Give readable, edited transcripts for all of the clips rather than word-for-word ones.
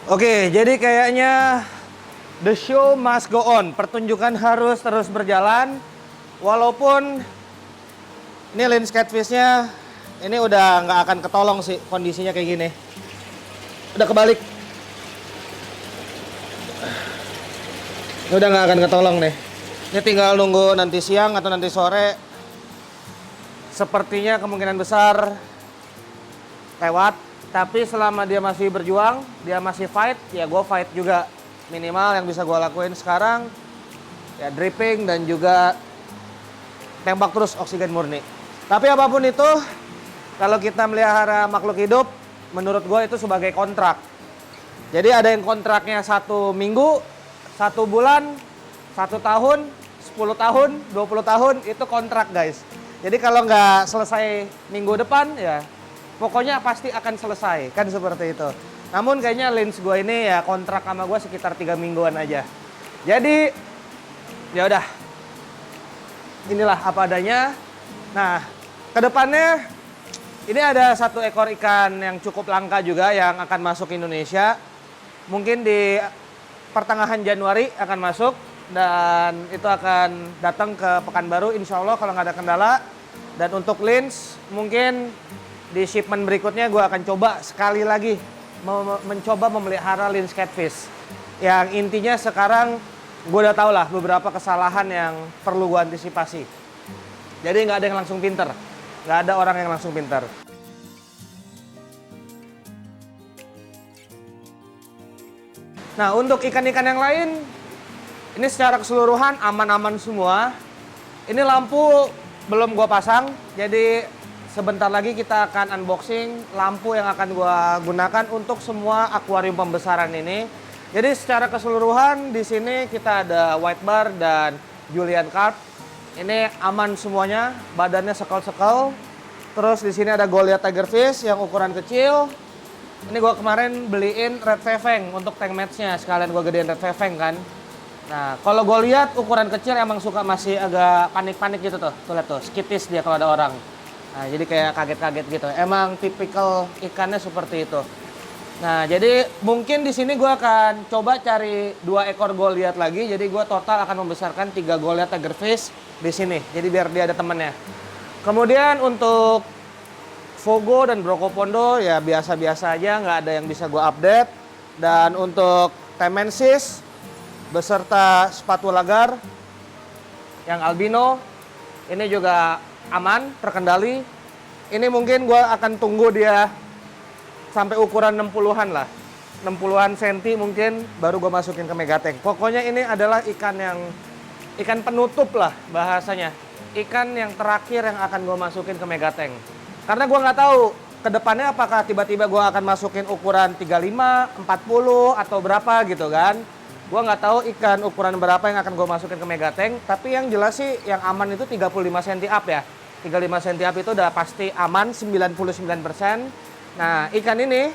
Oke, jadi kayaknya the show must go on. Pertunjukan harus terus berjalan. Walaupun ini lens catfish-nya ini udah nggak akan ketolong sih kondisinya kayak gini. Udah kebalik. Ini udah nggak akan ketolong nih. Ini tinggal nunggu nanti siang atau nanti sore. Sepertinya kemungkinan besar lewat. Tapi selama dia masih berjuang, dia masih fight, ya gue fight juga. Minimal yang bisa gue lakuin sekarang, ya dripping dan juga tembak terus oksigen murni. Tapi apapun itu, kalau kita melihara makhluk hidup, menurut gue itu sebagai kontrak. Jadi ada yang kontraknya 1 minggu, 1 bulan, 1 tahun, 10 tahun, 20 tahun, itu kontrak guys. Jadi kalau nggak selesai minggu depan, ya pokoknya pasti akan selesai, kan seperti itu. Namun kayaknya lens gue ini ya kontrak sama gue sekitar 3 mingguan aja. Jadi ya udah, inilah apa adanya. Nah, kedepannya ini ada 1 ekor ikan yang cukup langka juga yang akan masuk ke Indonesia. Mungkin di pertengahan Januari akan masuk dan itu akan datang ke Pekanbaru insya Allah kalau nggak ada kendala. Dan untuk lens mungkin di shipment berikutnya gue akan coba sekali lagi mencoba memelihara lens catfish. Yang intinya sekarang gue udah tau lah beberapa kesalahan yang perlu gue antisipasi. Jadi nggak ada yang langsung pinter, nggak ada orang yang langsung pinter. Nah untuk ikan-ikan yang lain, ini secara keseluruhan aman-aman semua. Ini lampu belum gue pasang, jadi sebentar lagi kita akan unboxing lampu yang akan gua gunakan untuk semua akuarium pembesaran ini. Jadi secara keseluruhan di sini kita ada white bar dan Julian carp. Ini aman semuanya, badannya sekel-sekel. Terus di sini ada Goliath tigerfish yang ukuran kecil. Ini gua kemarin beliin red feveng untuk tank match-nya, sekalian gua gedein red feveng kan. Nah, kalau Goliath ukuran kecil emang suka masih agak panik-panik gitu tuh. Tuh lihat tuh, skitis dia kalau ada orang. Nah, jadi kayak kaget-kaget gitu. Emang tipikal ikannya seperti itu. Nah, jadi mungkin di sini gue akan coba cari 2 ekor Goliath lagi. Jadi gue total akan membesarkan 3 Goliath tigerfish di sini. Jadi biar dia ada temennya. Kemudian untuk Fogo dan Brokopondo ya biasa-biasa aja, nggak ada yang bisa gue update. Dan untuk Temensis beserta sepatu lagar yang albino ini juga aman, terkendali. Ini mungkin gue akan tunggu dia sampai ukuran 60-an lah. 60-an senti mungkin baru gue masukin ke Megatank. Pokoknya ini adalah ikan penutup lah bahasanya. Ikan yang terakhir yang akan gue masukin ke Megatank. Karena gue nggak tahu ke depannya apakah tiba-tiba gue akan masukin ukuran 35, 40 atau berapa gitu kan. Gue nggak tahu ikan ukuran berapa yang akan gue masukin ke Megatank. Tapi yang jelas sih yang aman itu 35 cm up ya. 35 cm up itu udah pasti aman 99%. Nah ikan ini,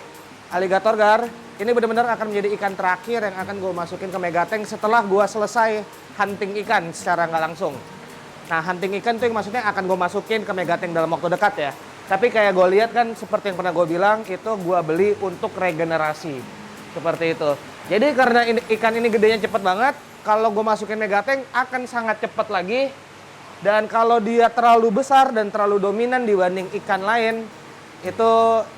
alligator gar, ini benar-benar akan menjadi ikan terakhir yang akan gue masukin ke Megatank setelah gue selesai hunting ikan secara nggak langsung. Nah hunting ikan itu yang maksudnya akan gue masukin ke Megatank dalam waktu dekat ya. Tapi kayak gue lihat kan seperti yang pernah gue bilang, itu gue beli untuk regenerasi. Seperti itu. Jadi karena ikan ini gedenya cepet banget, kalau gue masukin Megatank akan sangat cepet lagi. Dan kalau dia terlalu besar dan terlalu dominan dibanding ikan lain, itu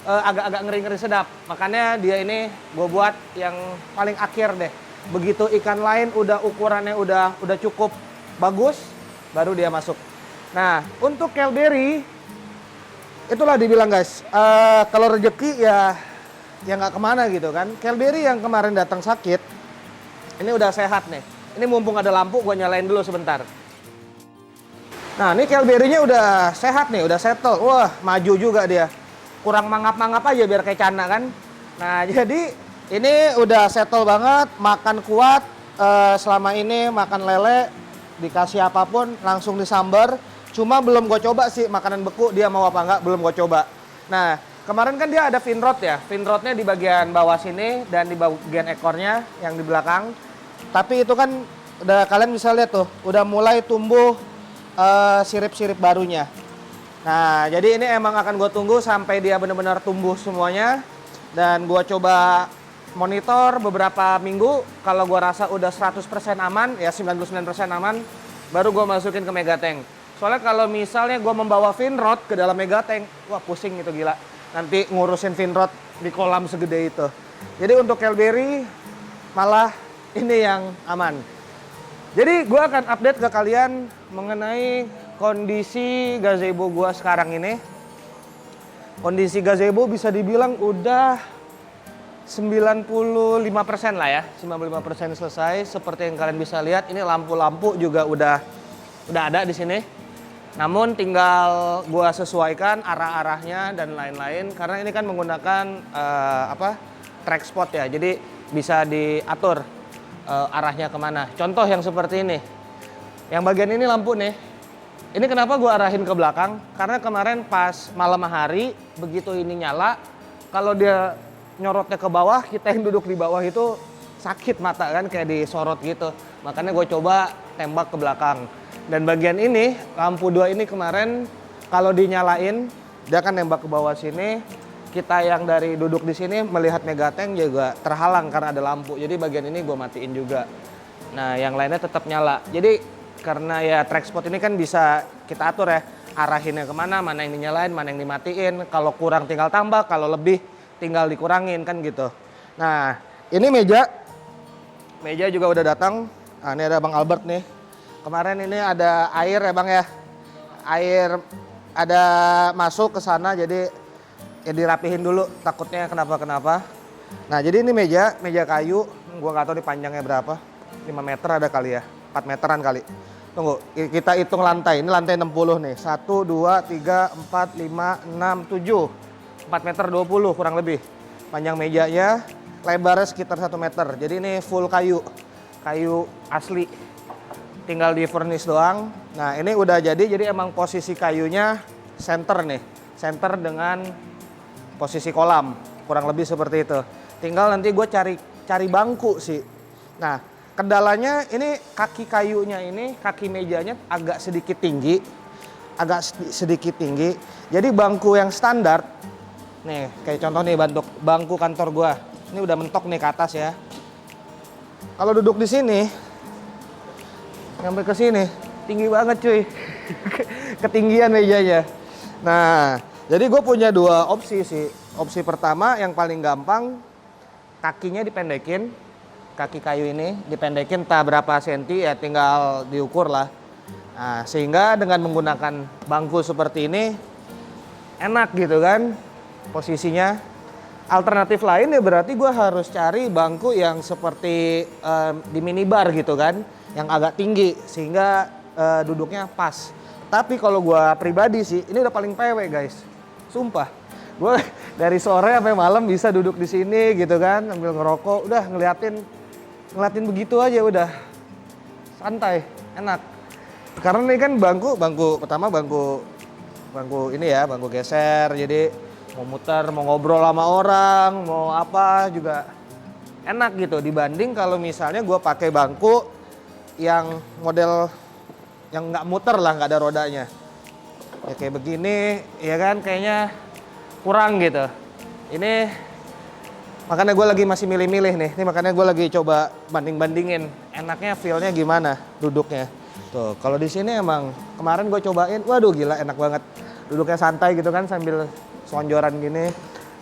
agak-agak ngeri-ngeri sedap. Makanya dia ini gue buat yang paling akhir deh. Begitu ikan lain udah ukurannya udah cukup bagus, baru dia masuk. Nah untuk Kelberry, itulah dibilang guys, kalau rezeki ya nggak kemana gitu kan. Kelberry yang kemarin datang sakit, ini udah sehat nih. Ini mumpung ada lampu, gue nyalain dulu sebentar. Nah ini Kelberry-nya udah sehat nih, udah settle. Wah maju juga dia. Kurang mangap-mangap aja biar kayak Cana kan. Nah jadi ini udah settle banget, makan kuat. Selama ini makan lele, dikasih apapun langsung disambar. Cuma belum gue coba sih makanan beku dia mau apa enggak, belum gue coba. Nah kemarin kan dia ada fin rod ya. Fin rodnya di bagian bawah sini dan di bagian ekornya yang di belakang. Tapi itu kan udah kalian bisa lihat tuh, udah mulai tumbuh sirip-sirip barunya. Nah jadi ini emang akan gue tunggu sampai dia benar-benar tumbuh semuanya. Dan gue coba monitor beberapa minggu. Kalau gua rasa udah 100% aman, ya 99% aman, baru gua masukin ke Megatank. Soalnya kalau misalnya gua membawa Finrod ke dalam Megatank, wah pusing itu gila. Nanti ngurusin Finrod di kolam segede itu. Jadi untuk Kelberry malah ini yang aman. Jadi gue akan update ke kalian mengenai kondisi gazebo gue sekarang ini. Kondisi gazebo bisa dibilang udah 95% lah ya. 95% selesai. Seperti yang kalian bisa lihat, ini lampu-lampu juga udah ada di sini. Namun tinggal gue sesuaikan arah-arahnya dan lain-lain. Karena ini kan menggunakan track spot ya. Jadi bisa diatur arahnya kemana. Contoh yang seperti ini. Yang bagian ini lampu nih. Ini kenapa gue arahin ke belakang? Karena kemarin pas malam hari, begitu ini nyala, kalau dia nyorotnya ke bawah, kita yang duduk di bawah itu sakit mata kan, kayak disorot gitu. Makanya gue coba tembak ke belakang. Dan bagian ini, lampu 2 ini kemarin, kalau dinyalain, dia akan nembak ke bawah sini. Kita yang dari duduk di sini melihat Megatank juga terhalang karena ada lampu. Jadi bagian ini gue matiin juga. Nah, yang lainnya tetap nyala. Jadi karena ya track spot ini kan bisa kita atur ya, arahinnya kemana, mana yang dinyalain, mana yang dimatiin. Kalau kurang tinggal tambah, kalau lebih tinggal dikurangin kan gitu. Nah, ini meja juga udah datang. Nah, ini ada Bang Albert nih. Kemarin ini ada air ya Bang ya. Air ada masuk ke sana, jadi ya dirapihin dulu, takutnya kenapa-kenapa. Nah, jadi ini meja kayu. Gua nggak tahu dipanjangnya berapa. 5 meter ada kali ya, 4 meteran kali. Tunggu, kita hitung lantai. Ini lantai 60 nih. 1, 2, 3, 4, 5, 6, 7. 4 meter 20 kurang lebih. Panjang mejanya, lebarnya sekitar 1 meter. Jadi ini full kayu. Kayu asli. Tinggal di furnish doang. Nah, ini udah jadi emang posisi kayunya center nih. Center dengan posisi kolam, kurang lebih seperti itu. Tinggal nanti gue cari bangku sih. Nah, kendalanya ini kaki kayunya ini, kaki mejanya agak sedikit tinggi. Jadi bangku yang standar, nih kayak contoh nih bangku kantor gue. Ini udah mentok nih ke atas ya. Kalau duduk di sini, sampai ke sini, tinggi banget cuy. Ketinggian mejanya. Nah, jadi gue punya 2 opsi sih. Opsi pertama yang paling gampang, kakinya dipendekin. Kaki kayu ini dipendekin entah berapa senti ya, tinggal diukur lah. Nah, sehingga dengan menggunakan bangku seperti ini, enak gitu kan posisinya. Alternatif lain ya berarti gue harus cari bangku yang seperti di minibar gitu kan. Yang agak tinggi sehingga duduknya pas. Tapi kalau gue pribadi sih, ini udah paling PW guys. Sumpah, gue dari sore sampai malam bisa duduk di sini gitu kan, sambil ngerokok, udah ngeliatin begitu aja udah santai, enak. Karena ini kan bangku pertama bangku ini ya, bangku geser, jadi mau muter, mau ngobrol sama orang, mau apa juga enak gitu. Dibanding kalau misalnya gue pakai bangku yang model yang nggak muter lah, nggak ada rodanya. Ya kayak begini, ya kan kayaknya kurang gitu. Ini makanya gue lagi masih milih-milih nih. Ini makanya gue lagi coba banding-bandingin enaknya, feel-nya gimana duduknya. Tuh, kalau di sini emang kemarin gue cobain, waduh gila enak banget. Duduknya santai gitu kan sambil selonjoran gini.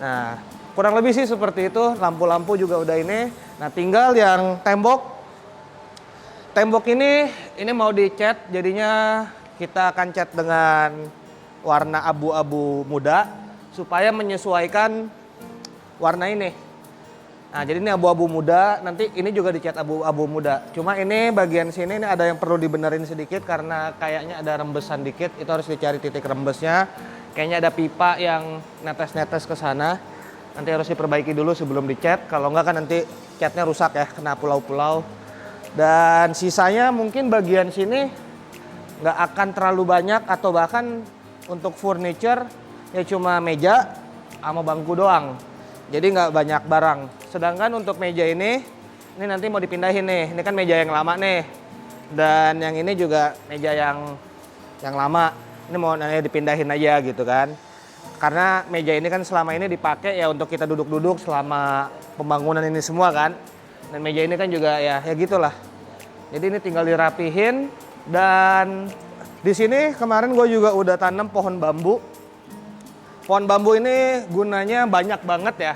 Nah, kurang lebih sih seperti itu. Lampu-lampu juga udah ini. Nah, tinggal yang tembok. Tembok ini mau dicat, jadinya kita akan cat dengan warna abu-abu muda supaya menyesuaikan warna ini. Nah, jadi ini abu-abu muda, nanti ini juga dicat abu-abu muda. Cuma ini bagian sini ini ada yang perlu dibenerin sedikit karena kayaknya ada rembesan dikit, itu harus dicari titik rembesnya. Kayaknya ada pipa yang netes-netes ke sana. Nanti harus diperbaiki dulu sebelum dicat, kalau enggak kan nanti catnya rusak ya, kena pulau-pulau. Dan sisanya mungkin bagian sini nggak akan terlalu banyak atau bahkan untuk furniture ya cuma meja sama bangku doang. Jadi nggak banyak barang. Sedangkan untuk meja ini nanti mau dipindahin nih. Ini kan meja yang lama nih. Dan yang ini juga meja yang lama. Ini mau nanti dipindahin aja gitu kan. Karena meja ini kan selama ini dipakai ya untuk kita duduk-duduk selama pembangunan ini semua kan. Dan meja ini kan juga ya gitulah. Jadi ini tinggal dirapihin. Dan di sini kemarin gue juga udah tanam pohon bambu. Pohon bambu ini gunanya banyak banget ya.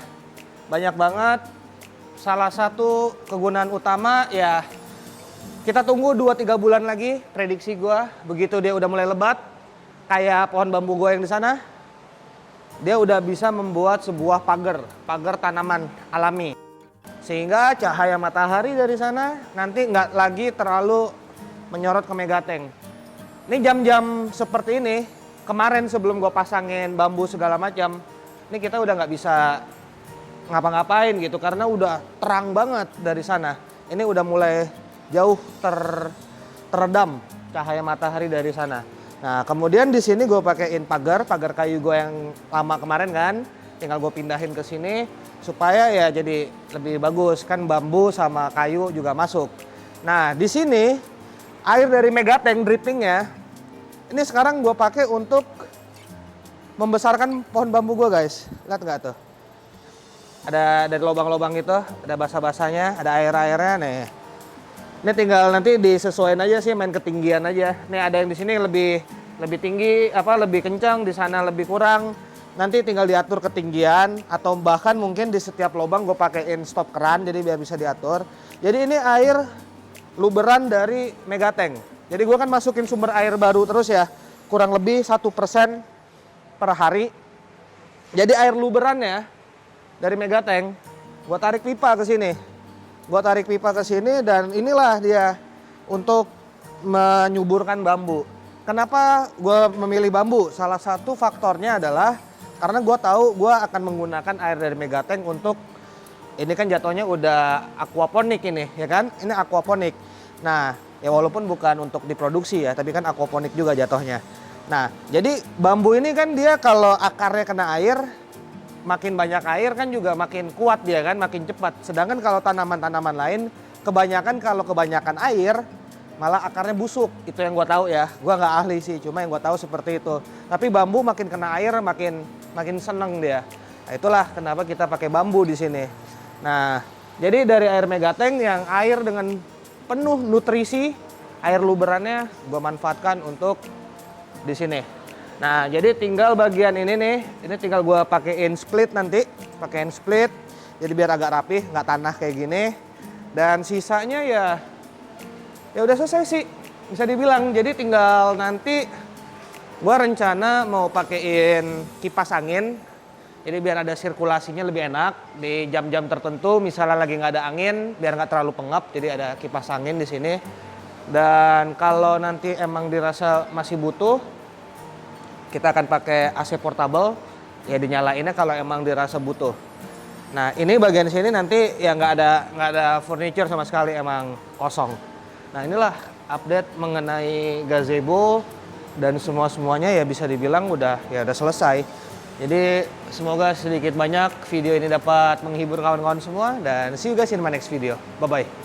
Banyak banget. Salah satu kegunaan utama ya kita tunggu 2-3 bulan lagi prediksi gue. Begitu dia udah mulai lebat kayak pohon bambu gue yang di sana. Dia udah bisa membuat sebuah pagar tanaman alami. Sehingga cahaya matahari dari sana nanti nggak lagi terlalu menyorot ke megateng. Ini jam-jam seperti ini, kemarin sebelum gue pasangin bambu segala macam, ini kita udah nggak bisa ngapa-ngapain gitu karena udah terang banget dari sana. Ini udah mulai jauh teredam cahaya matahari dari sana. Nah kemudian di sini gue pakein pagar kayu gue yang lama kemarin kan, tinggal gue pindahin ke sini supaya ya jadi lebih bagus kan bambu sama kayu juga masuk. Nah di sini air dari megateng drippingnya ini sekarang gue pakai untuk membesarkan pohon bambu gue guys. Lihat nggak tuh? Ada dari lubang-lubang itu, ada basah-basahnya, ada air-airnya nih. Ini tinggal nanti disesuaikan aja sih, main ketinggian aja. Nih ada yang di sini lebih tinggi, lebih kencang, di sana lebih kurang. Nanti tinggal diatur ketinggian atau bahkan mungkin di setiap lubang gue pakein stop keran jadi biar bisa diatur. Jadi ini air luberan dari megateng. Jadi gue kan masukin sumber air baru terus ya, kurang lebih 1% per hari. Jadi air luberannya dari megateng, gue tarik pipa ke sini. Gue tarik pipa ke sini dan inilah dia untuk menyuburkan bambu. Kenapa gue memilih bambu? Salah satu faktornya adalah karena gue tahu gue akan menggunakan air dari megateng untuk ini kan jatuhnya udah aquaponik ini ya kan? Ini aquaponik. Nah ya walaupun bukan untuk diproduksi ya, tapi kan aquaponik juga jatuhnya. Nah jadi bambu ini kan dia kalau akarnya kena air, makin banyak air kan juga makin kuat dia kan, makin cepat. Sedangkan kalau tanaman-tanaman lain, kalau kebanyakan air, malah akarnya busuk. Itu yang gue tahu ya. Gue nggak ahli sih, cuma yang gue tahu seperti itu. Tapi bambu makin kena air, makin seneng dia. Nah, itulah kenapa kita pakai bambu di sini. Nah, jadi dari air megateng yang air dengan penuh nutrisi, air luberannya gue manfaatkan untuk di sini. Nah, jadi tinggal bagian ini nih, ini tinggal gue pakein split nanti, pakein split, jadi biar agak rapih, nggak tanah kayak gini. Dan sisanya ya udah selesai sih, bisa dibilang. Jadi tinggal nanti gue rencana mau pakein kipas angin, jadi biar ada sirkulasinya lebih enak di jam-jam tertentu. Misalnya lagi nggak ada angin, biar nggak terlalu pengap, jadi ada kipas angin di sini. Dan kalau nanti emang dirasa masih butuh, kita akan pakai AC portable, ya dinyalainnya kalau emang dirasa butuh. Nah ini bagian sini nanti ya nggak ada furniture sama sekali, emang kosong. Nah inilah update mengenai gazebo dan semuanya ya bisa dibilang udah selesai. Jadi semoga sedikit banyak video ini dapat menghibur kawan-kawan semua dan see you guys in my next video. Bye bye.